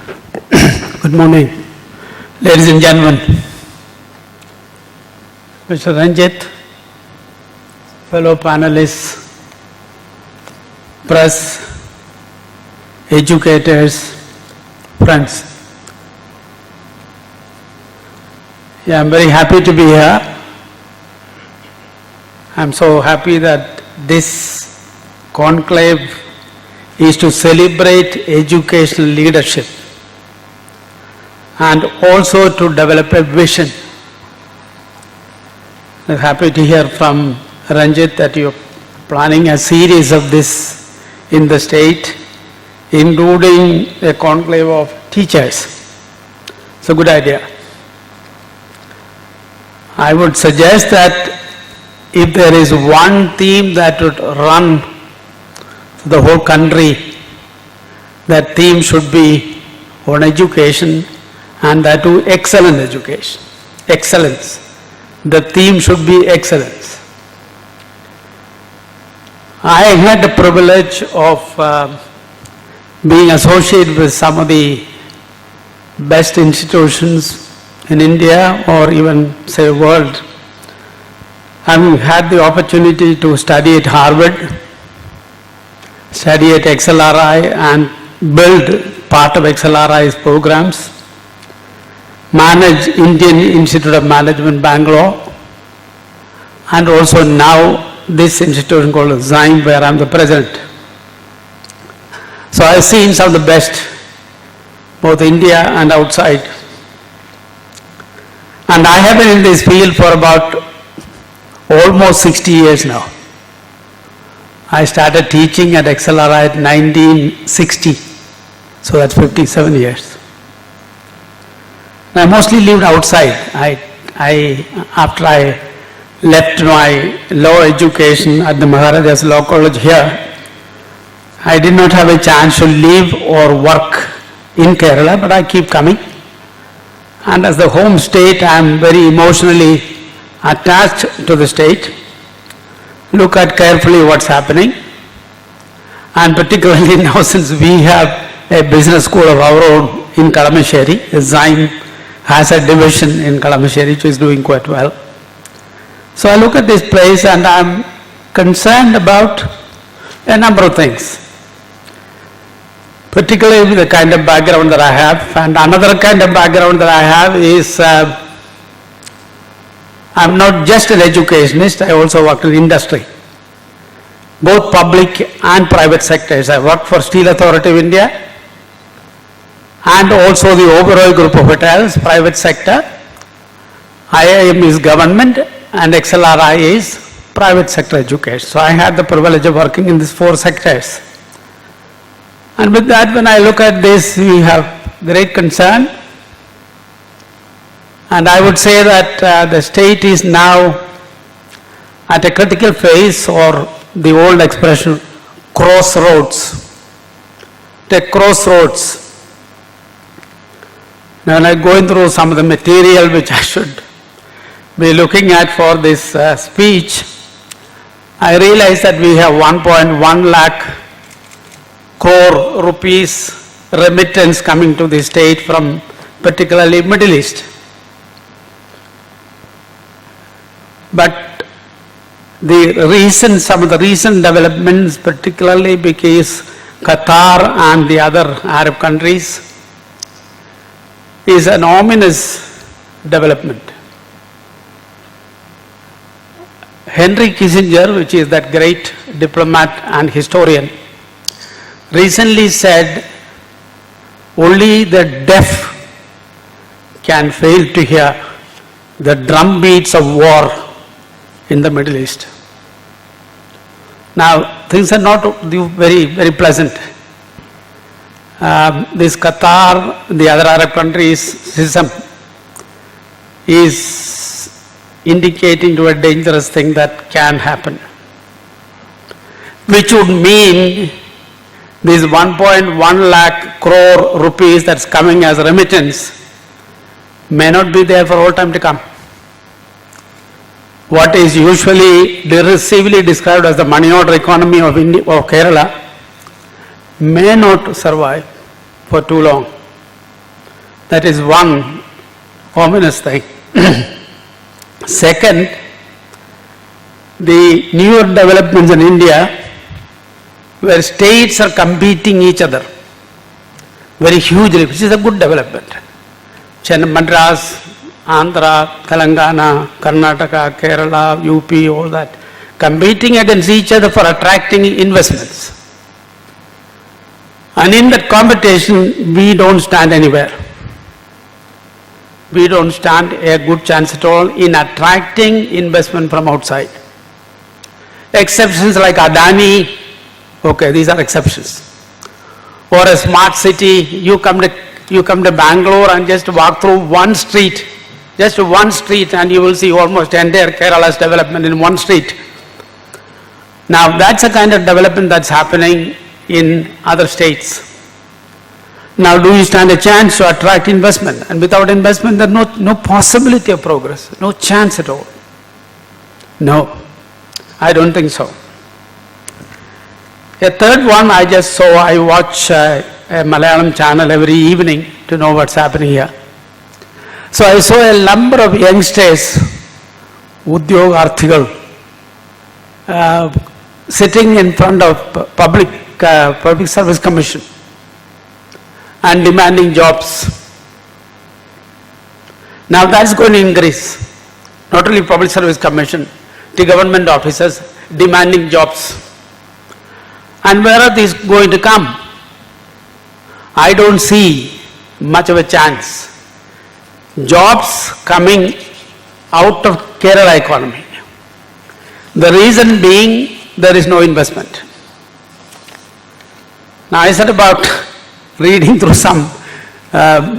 Good morning, ladies and gentlemen. Mr. Ranjit, fellow panelists, press, educators, friends. Yeah, I'm very happy to be here. I'm so happy that this conclave is to celebrate educational leadership and also to develop a vision. I'm happy to hear from Ranjit that you're planning a series of this in the state, including a conclave of teachers. It's a good idea. I would suggest that if there is one theme that would run the whole country, that theme should be on education, and that too excellent education, excellence. The theme should be excellence. I had the privilege of being associated with some of the best institutions in India or even say world. I've had the opportunity to study at Harvard, study at XLRI and build part of XLRI's programs, manage Indian Institute of Management, Bangalore, and also now this institution called XIME, where I'm the president. So I've seen some of the best, both India and outside. And I have been in this field for about almost 60 years now. I started teaching at XLRI at 1960, so that's 57 years. I mostly lived outside. After I left my law education at the Maharaja's Law College here, I did not have a chance to live or work in Kerala, but I keep coming. And as the home state, I am very emotionally attached to the state. Look at carefully what's happening. And particularly now, since we have a business school of our own in Kalamassery, XIME has a division in Kalamassery which is doing quite well. So I look at this place and I'm concerned about a number of things, particularly with the kind of background that I have. And another kind of background that I have is I'm not just an educationist, I also worked in industry, both public and private sectors. I worked for Steel Authority of India and also the Oberoi Group of Hotels, private sector. IIM is government and XLRI is private sector education. So I had the privilege of working in these four sectors. And with that, when I look at this, we have great concern. And I would say that the state is now at a critical phase, or the old expression, crossroads. The crossroads. Now, when I go through some of the material which I should be looking at for this speech, I realize that we have 1.1 lakh crore rupees remittance coming to the state from particularly Middle East. But some of the recent developments, particularly because Qatar and the other Arab countries, is an ominous development. Henry Kissinger, which is that great diplomat and historian, recently said, only the deaf can fail to hear the drumbeats of war in the Middle East. Now, things are not very, very pleasant. This Qatar, the other Arab countries' system is indicating to a dangerous thing that can happen, which would mean this 1.1 lakh crore rupees that's coming as remittance may not be there for all time to come. What is usually derisively described as the money order economy of Kerala may not survive for too long. That is one ominous thing. Second, the newer developments in India where states are competing each other very hugely, which is a good development. Chennai, Madras, Andhra, Telangana, Karnataka, Kerala, UP, all that, competing against each other for attracting investments. And in that competition, we don't stand anywhere. We don't stand a good chance at all in attracting investment from outside. Exceptions like Adani, okay, these are exceptions. Or a smart city, you come to Bangalore and just walk through one street, and you will see almost entire Kerala's development in one street. Now that's a kind of development that's happening in other states. Now do you stand a chance to attract investment? And without investment there's no possibility of progress, no chance at all. No, I don't think so. A third one I just saw, I watch a Malayalam channel every evening to know what's happening here. So I saw a number of youngsters, Udyogarthigal, sitting in front of Public Service Commission and demanding jobs. Now that's going to increase. Not only Public Service Commission, the government officers demanding jobs. And where are these going to come? I don't see much of a chance. Jobs coming out of Kerala economy. The reason being there is no investment. Now I set about reading through some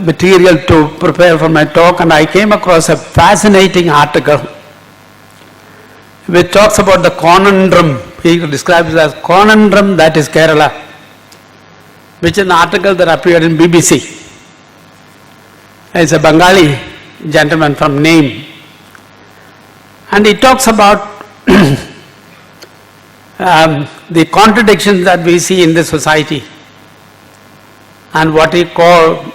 material to prepare for my talk, and I came across a fascinating article which talks about the conundrum. He describes it as conundrum that is Kerala, which is an article that appeared in BBC. It's a Bengali gentleman from name, and he talks about the contradictions that we see in this society and what he called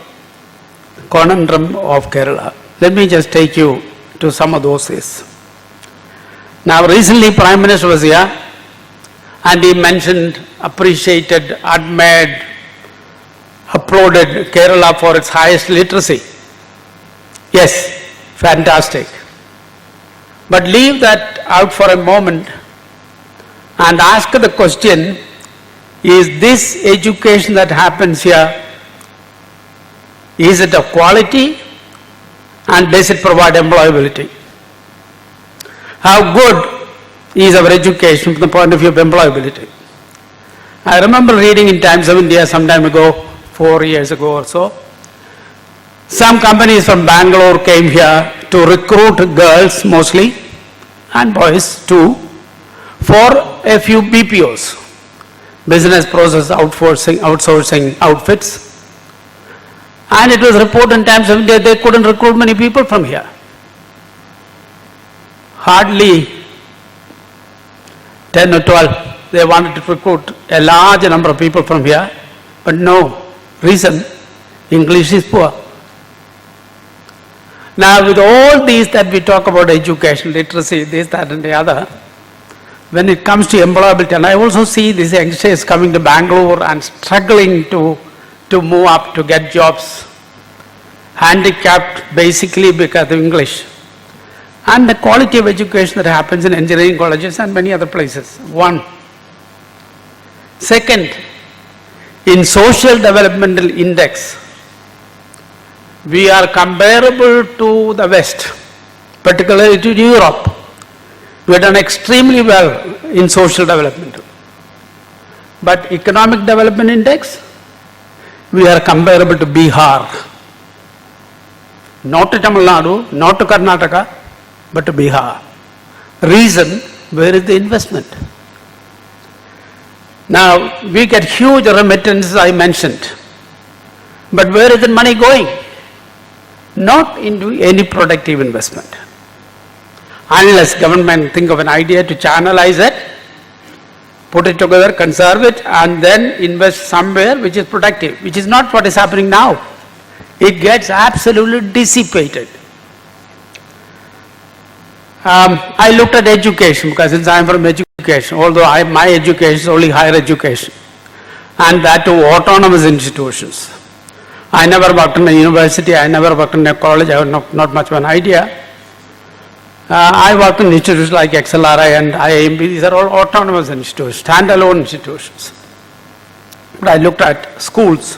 conundrum of Kerala. Let me just take you to some of those things. Now recently Prime Minister was here and he mentioned, appreciated, admired, applauded Kerala for its highest literacy. Yes, fantastic. But leave that out for a moment and ask the question, is this education that happens here, is it of quality and does it provide employability? How good is our education from the point of view of employability? I remember reading in Times of India some time ago, 4 years ago or so, some companies from Bangalore came here to recruit girls mostly and boys too for a few BPOs, business process outsourcing outfits. And it was reported in Times of India they couldn't recruit many people from here. Hardly 10 or 12. They wanted to recruit a large number of people from here, but no. Reason, English is poor. Now with all these that we talk about education, literacy, this, that and the other, when it comes to employability, and I also see these youngsters coming to Bangalore and struggling to move up to get jobs, handicapped basically because of English, and the quality of education that happens in engineering colleges and many other places. One. Second, in social developmental index, we are comparable to the West, particularly to Europe. We have done extremely well in social development. But economic development index, we are comparable to Bihar. Not to Tamil Nadu, not to Karnataka, but to Bihar. Reason, where is the investment? Now, we get huge remittances, I mentioned. But where is the money going? Not into any productive investment. Unless government think of an idea to channelize it, put it together, conserve it, and then invest somewhere which is productive, which is not what is happening now. it gets absolutely dissipated. I looked at education because since I am from education, although my education is only higher education, and that to autonomous institutions. I never worked in a university, I never worked in a college, I have not much of an idea. I worked in institutions like XLRI and IIMB, these are all autonomous institutions, standalone institutions. But I looked at schools.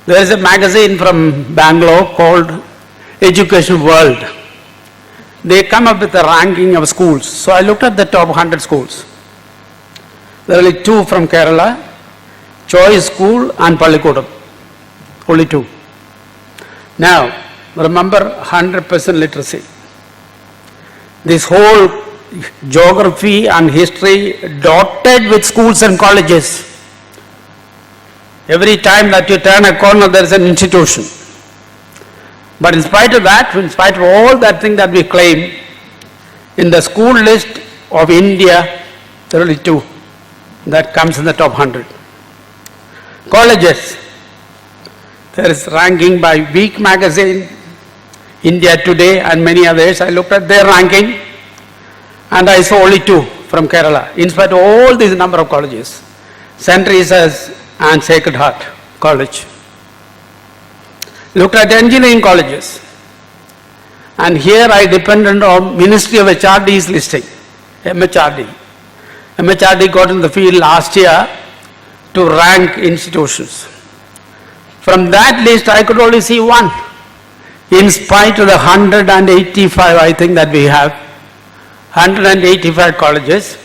There is a magazine from Bangalore called Education World. They come up with a ranking of schools. So I looked at the top 100 schools. There are only 2 from Kerala, Choice School and Pallikodam. Only 2. Now, remember 100% literacy. This whole geography and history dotted with schools and colleges. Every time that you turn a corner, there is an institution. But in spite of that, in spite of all that thing that we claim, in the school list of India, there are only 2 that comes in the top 100. Colleges, there is ranking by Week magazine, India Today and many others. I looked at their ranking and I saw only 2 from Kerala, in spite of all these number of colleges. St. Teresa's and Sacred Heart College. Looked at engineering colleges, and here I depended on Ministry of HRD's listing, MHRD. MHRD got in the field last year to rank institutions. From that list I could only see 1, in spite of the 185 I think that we have, 185 colleges,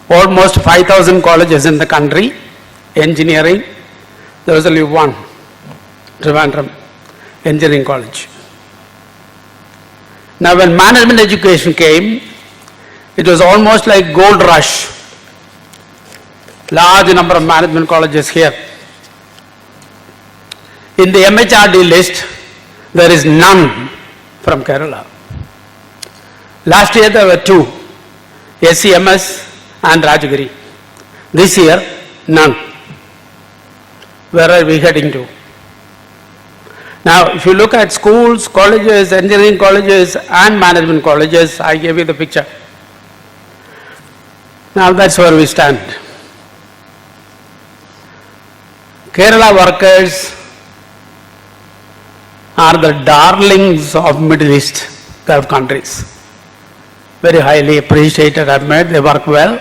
almost 5,000 colleges in the country, engineering, there was only 1, Trivandrum Engineering College. Now when management education came, it was almost like gold rush. Large number of management colleges here. In the MHRD list, there is none from Kerala. Last year there were 2, SCMS and Rajagiri. This year, none. Where are we heading to? Now, if you look at schools, colleges, engineering colleges and management colleges, I gave you the picture. Now that's where we stand. Kerala workers are the darlings of Middle East Gulf countries. Very highly appreciated, admired, they work well.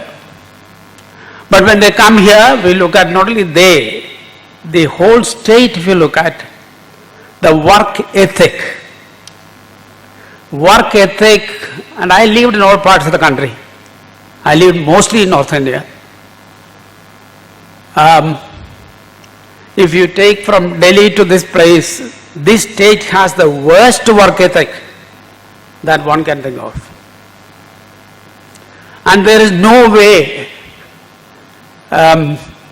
But when they come here, we look at not only they, the whole state, if you look at, the work ethic, and I lived in all parts of the country. I lived mostly in North India. If you take from Delhi to this place, this state has the worst work ethic that one can think of. And there is no way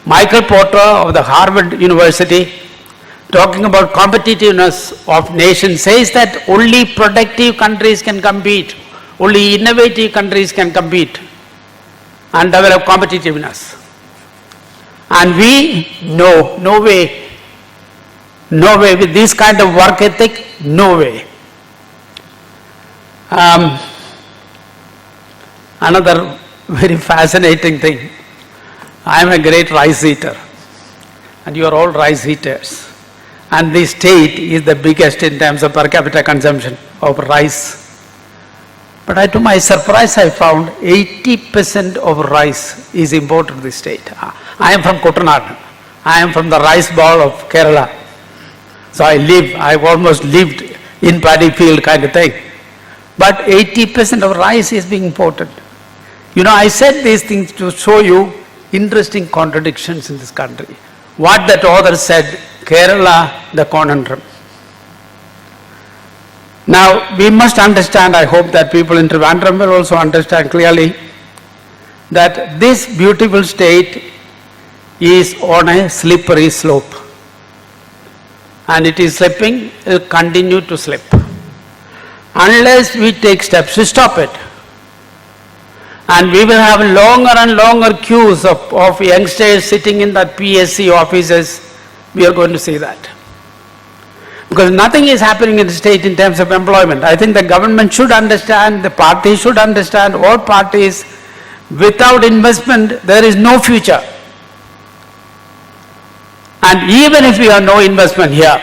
Michael Porter of the Harvard University, talking about competitiveness of nations, says that only productive countries can compete, only innovative countries can compete and develop competitiveness. And we, no way, with this kind of work ethic, no way. Another very fascinating thing, I am a great rice eater and you are all rice eaters. And this state is the biggest in terms of per capita consumption of rice. But to my surprise, I found 80% of rice is imported to this state. I am from Kuttanad. I am from the rice bowl of Kerala. So I've almost lived in paddy field kind of thing. But 80% of rice is being imported. I said these things to show you interesting contradictions in this country. What that author said, Kerala, the conundrum. Now, we must understand, I hope that people in Trivandrum will also understand clearly, that this beautiful state is on a slippery slope. And it is slipping, it will continue to slip. Unless we take steps to stop it. And we will have longer and longer queues of youngsters sitting in that PSC offices. We are going to see that. Because nothing is happening in the state in terms of employment. I think the government should understand, the party should understand, all parties, without investment there is no future. And even if we have no investment here,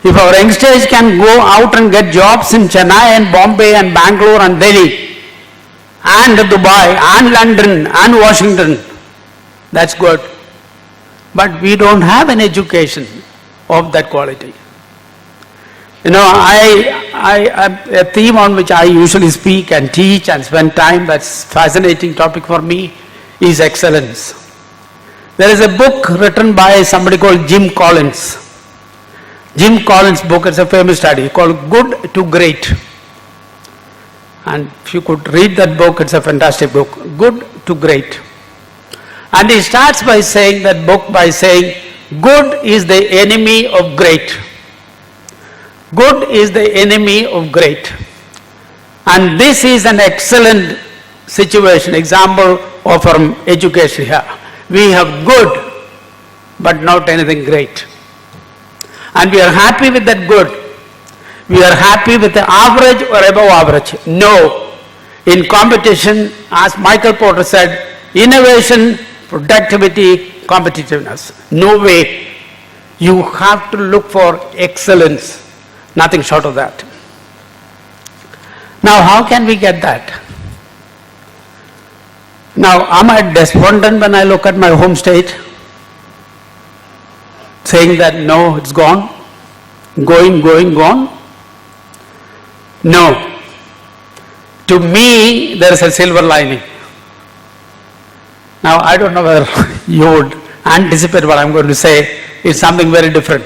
if our youngsters can go out and get jobs in Chennai and Bombay and Bangalore and Delhi and Dubai and London and Washington, that's good. But we don't have an education of that quality. You know, a theme on which I usually speak and teach and spend time, that's a fascinating topic for me, is excellence. There is a book written by somebody called Jim Collins. Jim Collins' book is a famous study called Good to Great. And if you could read that book, it's a fantastic book, Good to Great. And he starts by saying that book by saying, good is the enemy of great. Good is the enemy of great. And this is an excellent situation, example of our education here. We have good, but not anything great. And we are happy with that good. We are happy with the average or above average. No. In competition, as Michael Porter said, innovation, productivity, competitiveness. No way. You have to look for excellence. Nothing short of that. Now, how can we get that? Now, am I despondent when I look at my home state? Saying that no, it's gone? Gone? No. To me, there is a silver lining. Now, I don't know whether you would anticipate what I'm going to say. It's something very different.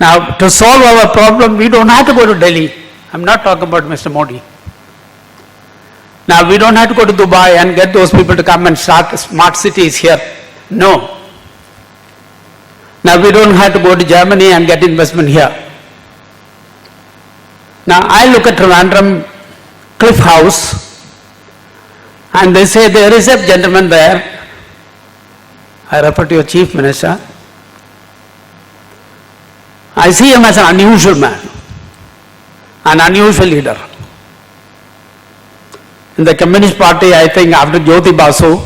Now, to solve our problem, we don't have to go to Delhi. I'm not talking about Mr. Modi. Now, we don't have to go to Dubai and get those people to come and start smart cities here. No. Now, we don't have to go to Germany and get investment here. Now, I look at Trivandrum Cliff House and they say there is a gentleman there. I refer to your Chief Minister. I see him as an unusual man, an unusual leader. In the Communist Party, I think after Jyoti Basu,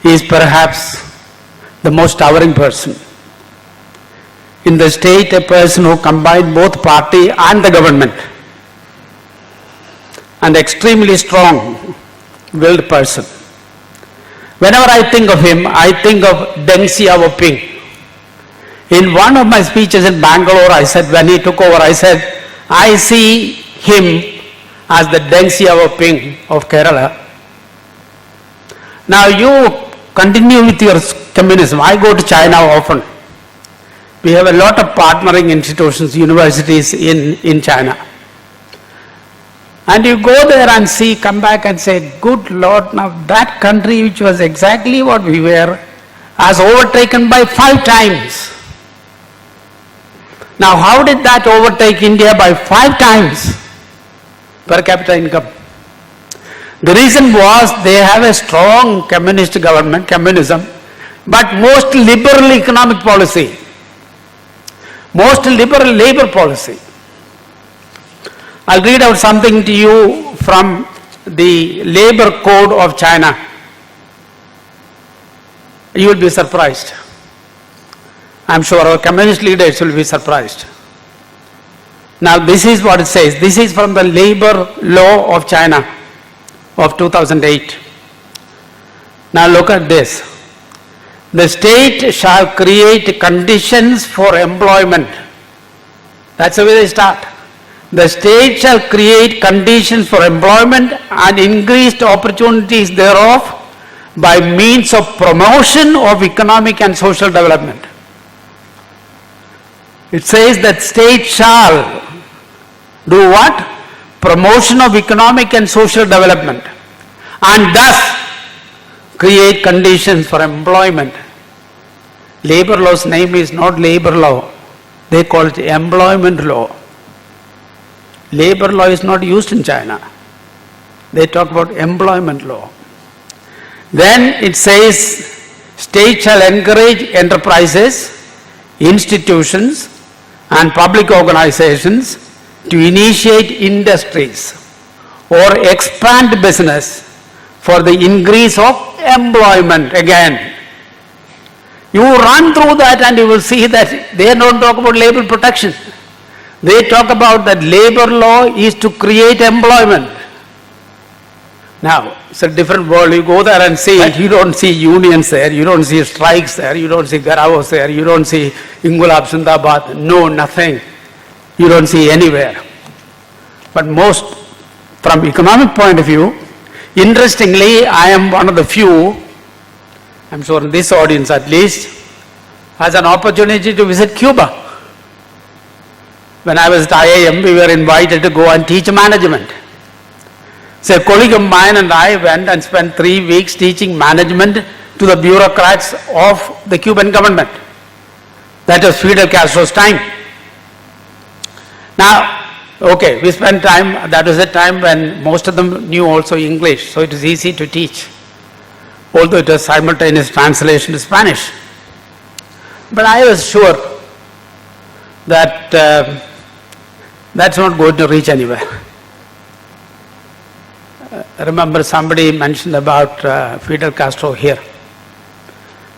he is perhaps the most towering person. In the state, a person who combined both party and the government. An extremely strong-willed person. Whenever I think of him, I think of Deng Xiaoping. In one of my speeches in Bangalore, I said, when he took over, I said, I see him as the Deng Xiaoping of Kerala. Now you continue with your communism. I go to China often. We have a lot of partnering institutions, universities in China. And you go there and see, come back and say, good Lord, now that country which was exactly what we were, has overtaken by 5 times. Now how did that overtake India by 5 times per capita income? The reason was they have a strong communist government, communism, but most liberal economic policy, most liberal labor policy. I'll read out something to you from the labor code of China. You will be surprised. I'm sure our communist leaders will be surprised. Now this is what it says. This is from the labor law of China of 2008. Now look at this. The state shall create conditions for employment. That's the way they start. The state shall create conditions for employment and increased opportunities thereof by means of promotion of economic and social development. It says that state shall do what? Promotion of economic and social development, and thus create conditions for employment. Labor law's name is not labor law. They call it employment law. Labor law is not used in China. They talk about employment law. Then it says, state shall encourage enterprises, institutions and public organizations to initiate industries or expand business for the increase of employment. Again, you run through that and you will see that they don't talk about labor protection. They talk about that labor law is to create employment. Now, it's a different world. You go there and see, you don't see unions there, you don't see strikes there, you don't see garavos there, you don't see Ingulab Zindabad. No, nothing. You don't see anywhere. But most, from economic point of view, interestingly, I am one of the few, I'm sure in this audience at least, has an opportunity to visit Cuba. When I was at IIM, we were invited to go and teach management. So a colleague of mine and I went and spent 3 weeks teaching management to the bureaucrats of the Cuban government. That was Fidel Castro's time. Now, okay, we spent time, that was a time when most of them knew also English, so it was easy to teach, although it was simultaneous translation to Spanish. But I was sure that that's not going to reach anywhere. I remember somebody mentioned about Fidel Castro here.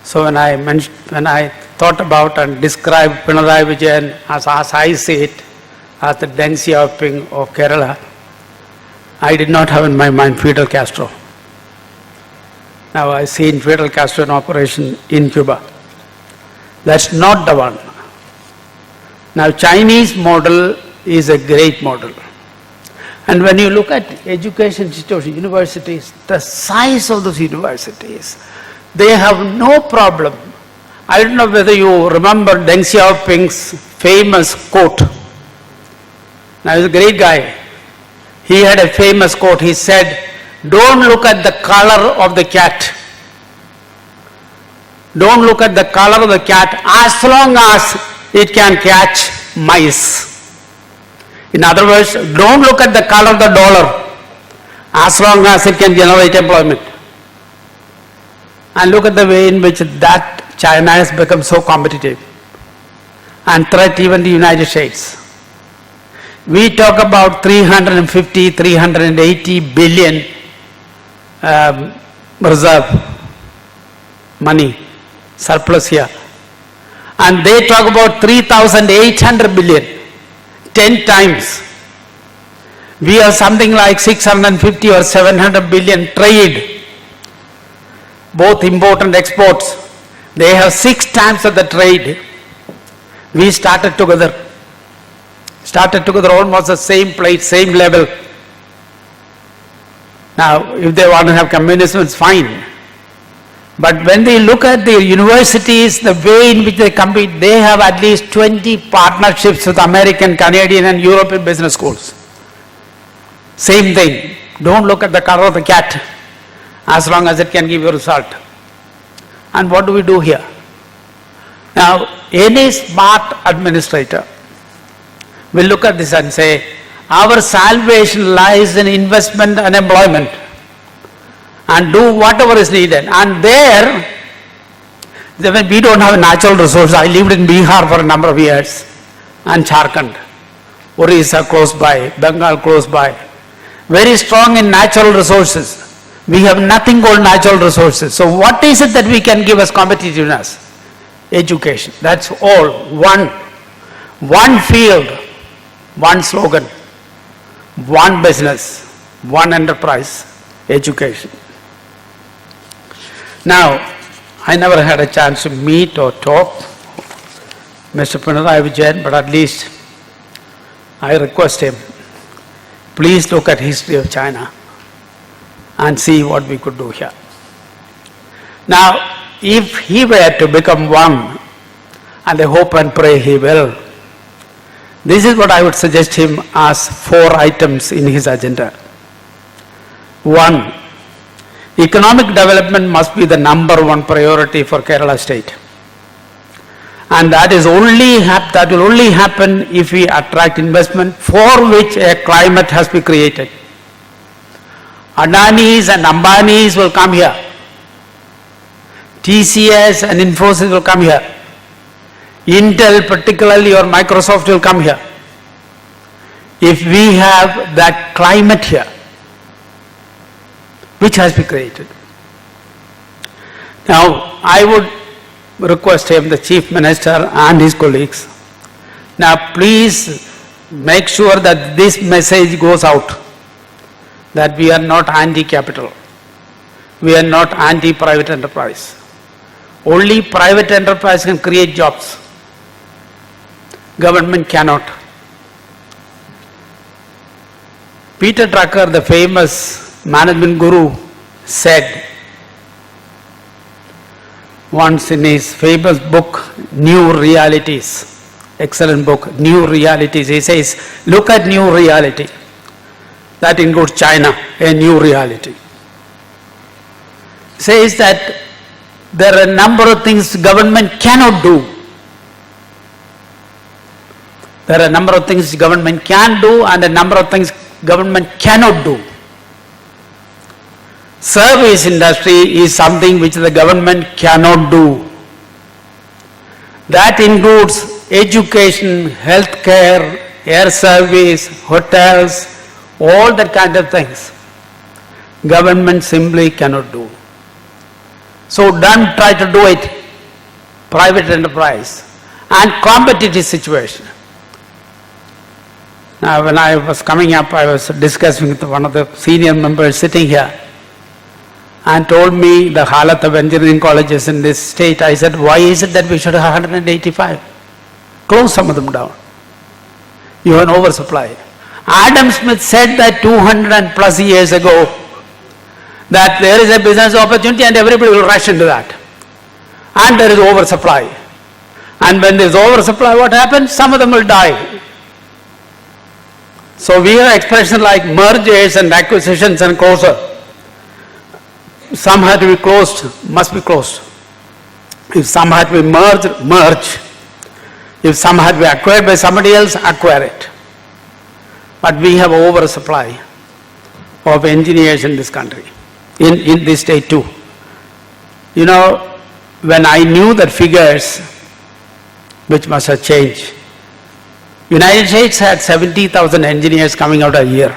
So when I thought about and described Pinarayi Vijayan as I see it, as the Deng Xiaoping of Kerala, I did not have in my mind Fidel Castro. Now I see in Fidel Castro in operation in Cuba. That's not the one. Now Chinese model is a great model. And when you look at education institutions, universities, the size of those universities, they have no problem. I don't know whether you remember Deng Xiaoping's famous quote. Now he's a great guy. He had a famous quote. He said, "Don't look at the color of the cat. Don't look at the color of the cat as long as it can catch mice." In other words, don't look at the color of the dollar as long as it can generate employment. And look at the way in which that China has become so competitive and threat even the United States. We talk about 350, 380 billion reserve money, surplus here. And they talk about 3,800 billion. 10 times. We have something like 650 or 700 billion trade, both import and exports. They have 6 times of the trade. We started together almost the same place, same level. Now, if they want to have communism, it's fine. But when they look at the universities, the way in which they compete, they have at least 20 partnerships with American, Canadian and European business schools. Same thing. Don't look at the color of the cat as long as it can give you a result. And what do we do here? Now, any smart administrator will look at this and say, our salvation lies in investment and employment, and do whatever is needed. And there, we don't have natural resources. I lived in Bihar for a number of years, and Jharkhand, Orissa close by, Bengal close by. Very strong in natural resources. We have nothing called natural resources. So what is it that we can give as competitiveness? Education. That's all. One field, one slogan, one business, one enterprise, education. Now, I never had a chance to meet or talk Mr. Pinarayi Vijayan, but at least I request him, please look at history of China and see what we could do here. Now, if he were to become one, and I hope and pray he will, this is what I would suggest him as 4 items in his agenda. 1, economic development must be the #1 priority for Kerala state. And that will only happen if we attract investment for which a climate has been created. Adanis and Ambanis will come here. TCS and Infosys will come here. Intel particularly or Microsoft will come here. If we have that climate here, which has been created. Now, I would request him, the Chief Minister and his colleagues, now please make sure that this message goes out, that we are not anti-capital, we are not anti-private enterprise. Only private enterprise can create jobs. Government cannot. Peter Drucker, the famous management guru, said once in his famous book, New Realities, excellent book, New Realities, he says, look at new reality. That includes China, a new reality. Says that there are a number of things government cannot do. There are a number of things government can do and a number of things government cannot do. Service industry is something which the government cannot do. That includes education, healthcare, air service, hotels, all that kind of things. Government simply cannot do. So don't try to do it, private enterprise and competitive situation. Now when I was coming up, I was discussing with one of the senior members sitting here and told me the halat of engineering colleges in this state. I said, why is it that we should have 185? Close some of them down. You have an oversupply. Adam Smith said that 200 and plus years ago, that there is a business opportunity and everybody will rush into that. And there is oversupply. And when there is oversupply, what happens? Some of them will die. So we have expressions like mergers and acquisitions and closure. Some have to be closed, must be closed. If some have to be merged, merge. If some have to be acquired by somebody else, acquire it. But we have oversupply of engineers in this country, in this state too. You know, when I knew the figures, which must have changed, United States had 70,000 engineers coming out a year.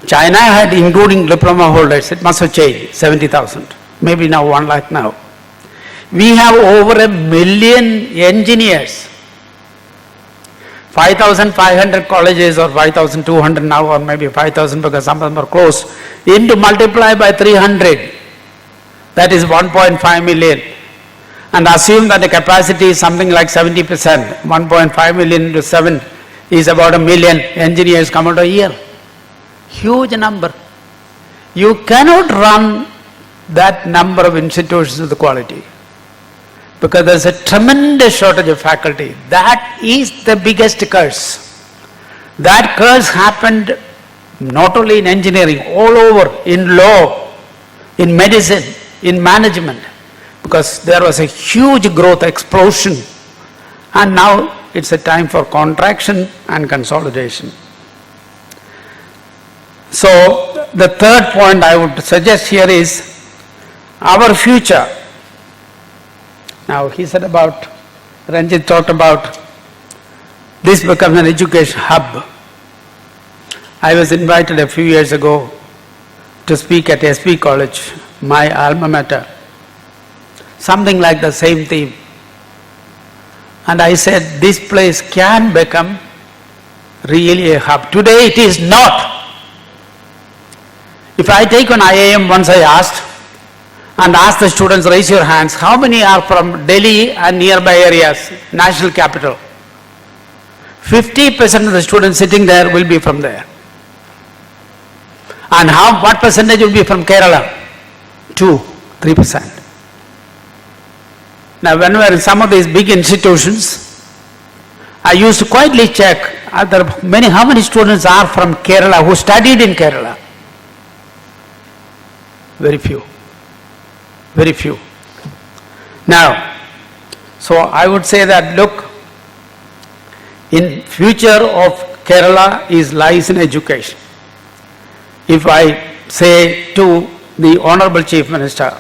China had, including diploma holders, it must have changed, 70,000. Maybe now 1 lakh now. We have over 1 million engineers. 5,500 colleges or 5,200 now or maybe 5,000 because some of them are closed. Into multiply by 300, that is 1.5 million. And assume that the capacity is something like 70%, 1.5 million into 7 is about 1 million engineers come out a year. Huge number. You cannot run that number of institutions with quality because there is a tremendous shortage of faculty. That is the biggest curse. That curse happened not only in engineering, all over, in law, in medicine, in management, because there was a huge growth explosion and now it's a time for contraction and consolidation. So the third point I would suggest here is our future. Now he said about, Ranjit talked about this becomes an education hub. I was invited a few years ago to speak at SP College, my alma mater. Something like the same theme. And I said, this place can become really a hub. Today it is not. If I take an IIM, once I asked, and asked the students, raise your hands, how many are from Delhi and nearby areas, national capital? 50% of the students sitting there will be from there. And what percentage will be from Kerala? 2-3%. Now when we are in some of these big institutions, I used to quietly check, how many students are from Kerala who studied in Kerala? Very few. Very few. Now, so I would say that look, in future of Kerala lies in education. If I say to the Honorable Chief Minister,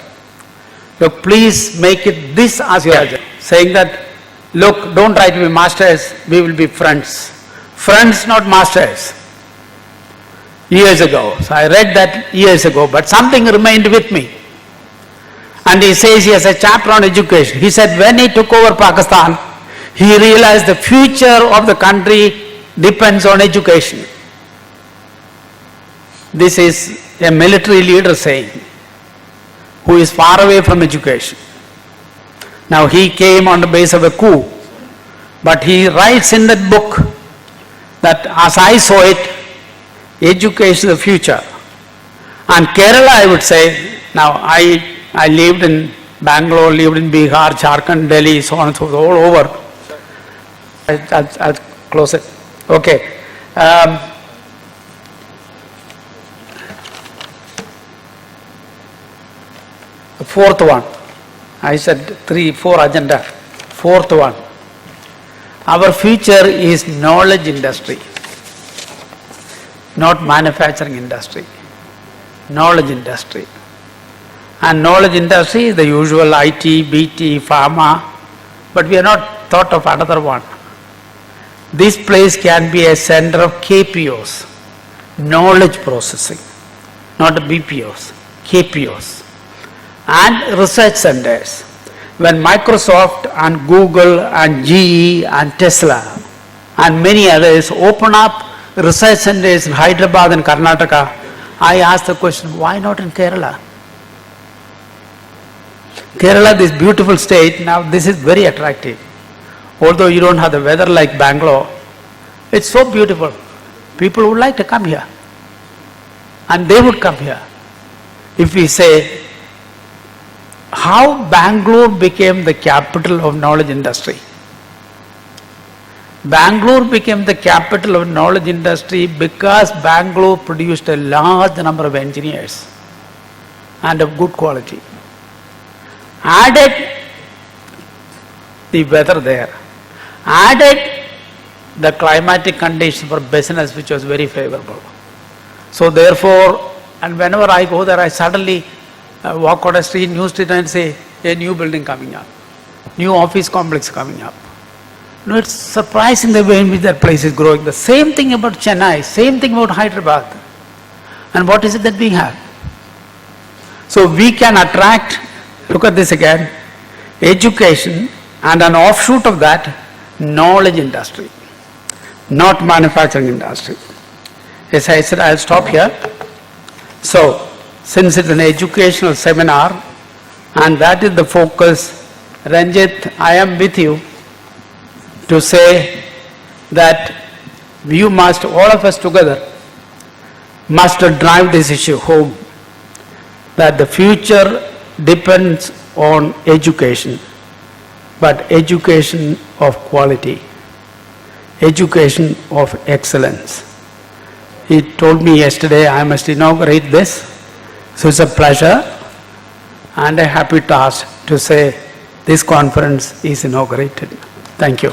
look, please make it this as your agenda, saying that look, don't try to be masters, we will be friends. Friends, not masters. Years ago. So I read that years ago, but something remained with me. And he says he has a chapter on education. He said when he took over Pakistan, he realized the future of the country depends on education. This is a military leader saying, who is far away from education. Now he came on the base of a coup, but he writes in that book that as I saw it, education is the future. And Kerala, I would say, now I lived in Bangalore, lived in Bihar, Jharkhand, Delhi, so on and so forth, all over. I'll close it. Okay. The fourth one. I said 3, 4 agenda. Fourth one. Our future is knowledge industry, not manufacturing industry. Knowledge industry. And knowledge industry is the usual IT, BT, pharma, but we have not thought of another one. This place can be a center of KPOs, knowledge processing, not BPOs, KPOs, and research centers. When Microsoft and Google and GE and Tesla and many others open up research centers in Hyderabad and Karnataka, I asked the question, why not in Kerala? Kerala, this beautiful state, now this is very attractive. Although you don't have the weather like Bangalore, it's so beautiful. People would like to come here. And they would come here. If we say, how Bangalore became the capital of knowledge industry. Bangalore became the capital of knowledge industry because Bangalore produced a large number of engineers and of good quality. Added the weather there, added the climatic conditions for business which was very favorable. So therefore, and whenever I go there, I suddenly walk on a street, new street, and say, a new building coming up, new office complex coming up. No, it's surprising the way in which that place is growing. The same thing about Chennai, same thing about Hyderabad. And what is it that we have? So we can attract, look at this again, education, and an offshoot of that, knowledge industry, not manufacturing industry. As I said, I'll stop here. So, since it's an educational seminar, and that is the focus, Ranjit, I am with you to say that you must, all of us together, must drive this issue home, that the future depends on education, but education of quality, education of excellence. He told me yesterday I must inaugurate this, so it's a pleasure and a happy task to say this conference is inaugurated. Thank you.